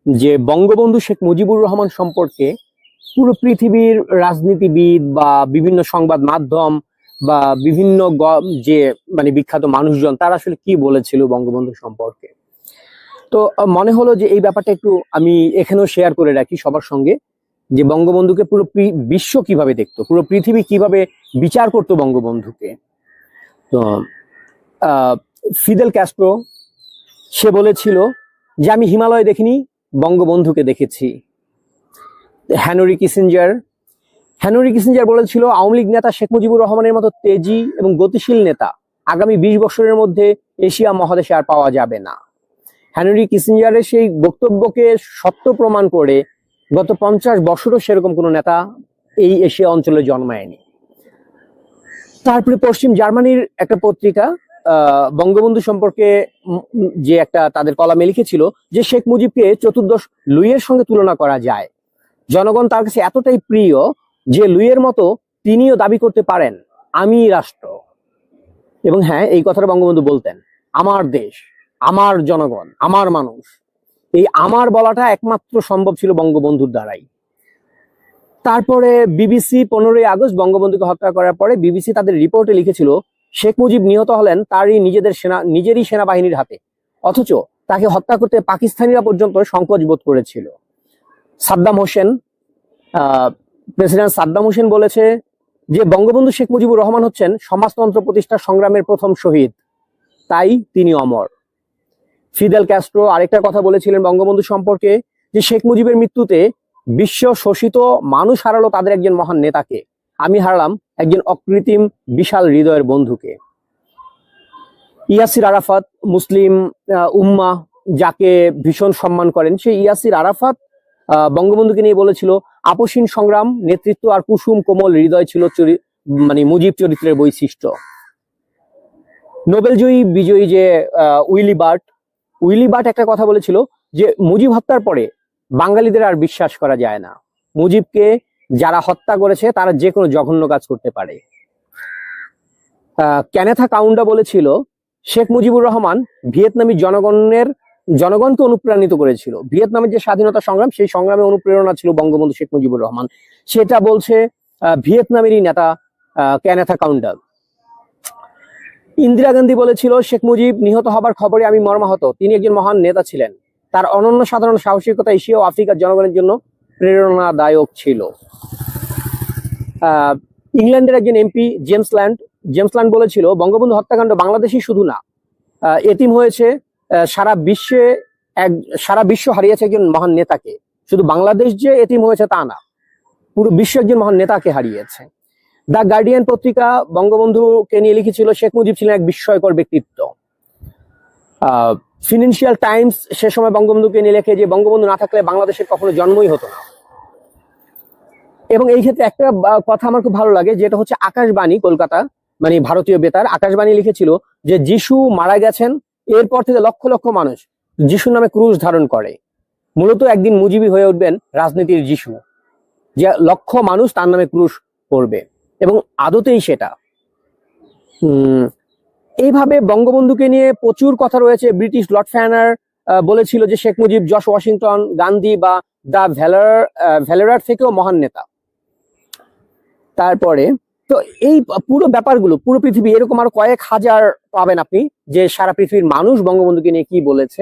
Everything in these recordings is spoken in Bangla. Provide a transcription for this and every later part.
যে বঙ্গবন্ধু শেখ মুজিবুর রহমান সম্পর্কে পুরো পৃথিবীর রাজনীতিবিদ বা বিভিন্ন সংবাদ মাধ্যম বা বিভিন্ন যে বিখ্যাত মানুষজন তারা আসলে কি বলেছিল বঙ্গবন্ধু সম্পর্কে। তো মনে হলো যে এই ব্যাপারটা একটু আমি এখানেও শেয়ার করে রাখি সবার সঙ্গে, যে বঙ্গবন্ধুকে পুরো বিশ্ব কিভাবে দেখতো, পুরো পৃথিবী কিভাবে বিচার করতো বঙ্গবন্ধুকে। তো ফিদেল ক্যাস্ট্রো সে বলেছিল যে আমি হিমালয় দেখিনি, বঙ্গবন্ধুকে দেখেছি। হেনরি কিসিঞ্জার বলেছিল আওয়ামী লীগ নেতা শেখ মুজিবুর রহমানের মতো তেজি এবং গতিশীল নেতা আগামী 20 বছরের মধ্যে এশিয়া মহাদেশে আর পাওয়া যাবে না। হেনরি কিসিঞ্জারের সেই বক্তব্যকে সত্য প্রমাণ করে গত 50 বছরও সেরকম কোনো নেতা এই এশিয়া অঞ্চলে জন্মায়নি। তারপরে পশ্চিম জার্মানির একটা পত্রিকা বঙ্গবন্ধু সম্পর্কে যে একটা তাদের কলামে লিখেছিল যে শেখ মুজিবকে চতুর্দশ লুইয়ের সঙ্গে তুলনা করা যায়। জনগণ তার কাছে এতটাই প্রিয় যে লুইয়ের মতো তিনিও দাবি করতে পারেন আমি রাষ্ট্র। এবং হ্যাঁ, এই কথাটা বঙ্গবন্ধু বলতেন, আমার দেশ, আমার জনগণ, আমার মানুষ। এই আমার বলাটা একমাত্র সম্ভব ছিল বঙ্গবন্ধুর দ্বারাই। তারপরে বিবিসি 15ই আগস্ট বঙ্গবন্ধুকে হত্যা করার পরে বিবিসি তাদের রিপোর্টে লিখেছিল শেখ মুজিব নিহত হলেন তারই নিজেরই সেনাবাহিনীর হাতে, অথচ তাকে হত্যা করতে পাকিস্তানিরা পর্যন্ত সংকোচ বোধ করেছিল। প্রেসিডেন্ট সাদ্দাম হোসেন বলেছে যে বঙ্গবন্ধু শেখ মুজিবুর রহমান হচ্ছেন সমাজতন্ত্র প্রতিষ্ঠার সংগ্রামের প্রথম শহীদ, তাই তিনি অমর। ফিদেল ক্যাস্ট্রো আরেকটা কথা বলেছিলেন বঙ্গবন্ধু সম্পর্কে যে শেখ মুজিবের মৃত্যুতে বিশ্ব শোষিত মানুষ হারালো তাদের একজন মহান নেতাকে, আমি হারালাম একজন অকৃত্রিম বিশাল হৃদয়ের বন্ধুকে। ইয়াসির আরাফাত, মুসলিম উম্মাহ যাকে ভীষণ সম্মান করেন, সেই ইয়াসির আরাফাত বঙ্গবন্ধুকে নিয়ে বলেছিল আপসীন সংগ্রাম, নেতৃত্ব আর কুসুম কোমল হৃদয় ছিল মুজিব চরিত্রের বৈশিষ্ট্য। নোবেলজয়ী বিজয়ী যে উইলি বার্ট একটা কথা বলেছিল যে মুজিব হত্যার পরে বাঙালিদের আর বিশ্বাস করা যায় না, মুজিবকে যারা হত্যা করেছে তারা যে কোনো জঘন্য কাজ করতে পারে। কেনেথা কাউন্ডা বলেছিল শেখ মুজিবুর রহমান ভিয়েতনামী জনগণকে অনুপ্রাণিত করেছিল, ভিয়েতনামের যে স্বাধীনতা সংগ্রাম সেই সংগ্রামে অনুপ্রেরণা ছিল বঙ্গবন্ধু শেখ মুজিবুর রহমান, সেটা বলছে ভিয়েতনামেরই নেতা কেনেথা কাউন্ডা। ইন্দিরা গান্ধী বলেছিল শেখ মুজিব নিহত হবার খবরে আমি মর্মাহত, তিনি একজন মহান নেতা ছিলেন, তার অনন্য সাধারণ সাহসিকতা এশিয়া ও আফ্রিকার জনগণের জন্য প্রেরণাদায়ক ছিল। ইংল্যান্ডের একজন এমপি জেমস ল্যান্ড বলেছিল বঙ্গবন্ধু হত্যাকাণ্ড বাংলাদেশই শুধু না, এতিম হয়েছে সারা বিশ্ব হারিয়েছে একজন মহান নেতাকে, শুধু বাংলাদেশ যে এতিম হয়েছে তা না, পুরো বিশ্ব একজন মহান নেতাকে হারিয়েছে। দ্য গার্ডিয়ান পত্রিকা বঙ্গবন্ধুকে নিয়ে লিখেছিল শেখ মুজিব ছিলেন এক বিস্ময়কর ব্যক্তিত্ব। ফিনান্সিয়াল টাইমস সে সময় বঙ্গবন্ধুকে নিয়ে লেখে যে বঙ্গবন্ধু না থাকলে বাংলাদেশের কখনো জন্মই হতো না। এবং এই ক্ষেত্রে একটা কথা আমার খুব ভালো লাগে, যেটা হচ্ছে আকাশবাণী কলকাতা, ভারতীয় বেতার আকাশবাণী লিখেছিল যে যিশু মারা গেছেন, এরপর থেকে লক্ষ লক্ষ মানুষ যিশুর নামে ক্রুশ ধারণ করে, মূলত একদিন মুজিবি হয়ে উঠবেন রাজনীতির যিশু, যে লক্ষ মানুষ তার নামে ক্রুশ করবে, এবং আদতেই সেটা। এইভাবে বঙ্গবন্ধুকে নিয়ে প্রচুর কথা রয়েছে। ব্রিটিশ লর্ড ফ্যানার বলেছিল যে শেখ মুজিব জর্জ ওয়াশিংটন, গান্ধী বা দ্য ভ্যালেরার থেকেও মহান নেতা। তারপরে তো এই পুরো ব্যাপারগুলো পুরো পৃথিবী এরকম আরো কয়েক হাজার পাবেন আপনি, যে সারা পৃথিবীর মানুষ বঙ্গবন্ধুকে নিয়ে কি বলেছে।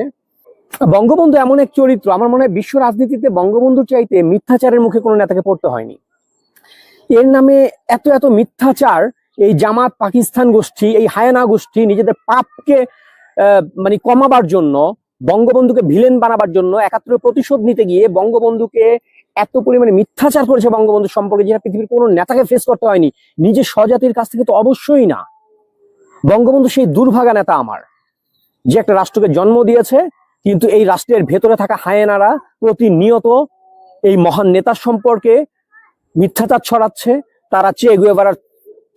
বঙ্গবন্ধু এমন এক চরিত্র, আমার মনে হয় বিশ্ব রাজনীতিতে বঙ্গবন্ধুর চাইতে মিথ্যাচারের মুখে কোনো নেতাকে পড়তে হয়নি। এর নামে এত এত মিথ্যাচার, এই জামাত পাকিস্তান গোষ্ঠী, এই হায়ানা গোষ্ঠী নিজেদের পাপকে কমাবার জন্য, বঙ্গবন্ধুকে ভিলেন বানাবার জন্য ৭১ প্রতিশোধ নিতে গিয়ে বঙ্গবন্ধুকে এত পরিমাণে মিথ্যাচার করেছে বঙ্গবন্ধু সম্পর্কে, যেটা পৃথিবীর কোনো নেতাকে ফেস করতে হয়নি, নিজের স্বজাতির কাছ থেকে তো অবশ্যই না। বঙ্গবন্ধু সেই দুর্ভাগা নেতা আমার, যে একটা রাষ্ট্রকে জন্ম দিয়েছে, কিন্তু এই রাষ্ট্রের ভেতরে থাকা হায়েনারা প্রতিনিয়ত এই মহান নেতার সম্পর্কে মিথ্যাচার ছড়াচ্ছে। তারা চে গুয়েভারার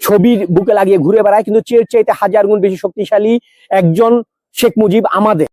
ছবির বুকে লাগিয়ে ঘুরে বেড়ায়, কিন্তু চেয়ে চাইতে হাজার গুণ বেশি শক্তিশালী একজন শেখ মুজিব আমাদের।